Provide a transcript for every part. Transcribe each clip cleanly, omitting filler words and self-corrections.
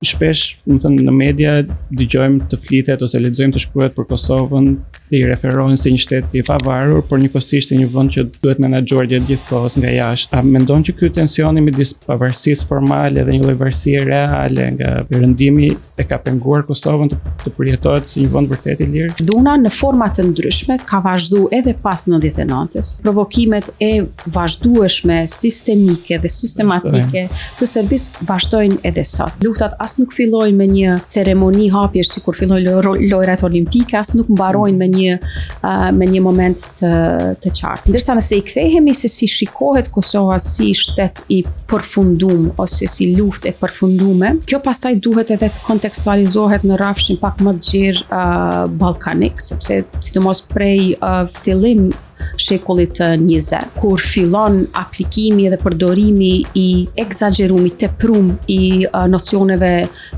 Shpesh, në media dëgjojmë të flitet ose lexojmë të shkruhet për Kosovën dhe i referohen si një shtet i pavarur, por njëkohësisht një vend që duhet menaxhuar gjatë gjithë kohës nga jashtë. A mendon që ky tensioni midis pavarësisë formale dhe një lloj varësie reale nga perëndimi e ka penguar Kosovën të përjetohet si një vend vërtet i lirë? Dhuna në forma të ndryshme ka vazhduar edhe pas 99-s. Provokimet e vazhdueshme, sistemike dhe sistematike të Serbisë vazhdojnë edhe sot. Luftat as nuk fillojnë me një ceremoni hapjesh sikur fillojnë lojrat olimpike, as nuk mbarojnë me një moment të qartë. Ndërsa nëse i kthehemi se si shikohet Kosova si shtet i përfundum ose si luftë e përfundume, kjo pastaj duhet edhe të kontekstualizohet në rrafshin pak më të gjerë ballkanik, sepse sidomos prej fillim shekullit të 20, kur fillon aplikimi dhe përdorimi i egzagerumit, teprum i nocioneve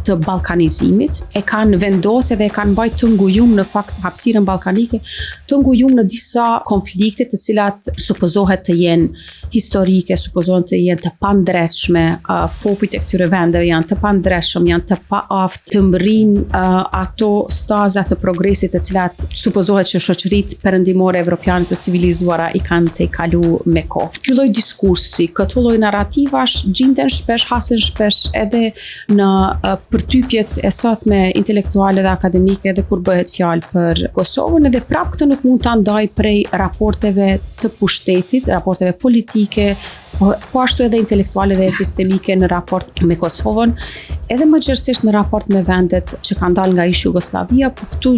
të ballkanizimit, e kanë vendosur dhe e kanë mbajtur të ngujum në fakt hapësirën ballkanike, të ngujum në disa konflikte të cilat supozohet të jenë historike, supozohet të jenë të pandrejtshme, popujt e këtyre vendeve janë të pandrejtshëm, janë të paaftë të mbërrijnë ato staza të progresit të cilat supozohet që shoqëritë perëndimore evropiane të civilizuara i kanë të kalu me kohë. Ky lloj diskursi, këto lloj narrativash gjenden shpesh, hasen shpesh edhe në përtypjet e sotme intelektuale dhe akademike edhe kur bëhet fjalë për Kosovën, edhe prap këtë nuk mund ta ndaj prej raporteve të pushtetit, raporteve politike, po ashtu edhe intelektuale dhe epistemike në raport me Kosovën, edhe më gjithësisht në raport me vendet që kanë dalë nga ish Jugosllavia, por këtu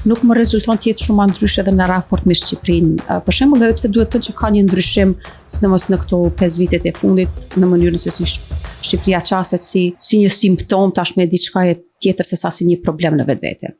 nuk më rezulton të jetë shumë ndryshe edhe në raport me Shqipërinë. Për shembull, edhe pse duhet të që ka një ndryshim, sidomos në këto 5 vitet e fundit, në mënyrën se si Shqipëria qaset si një simptom tashmë diçka tjetër se sa si një problem në vetvete.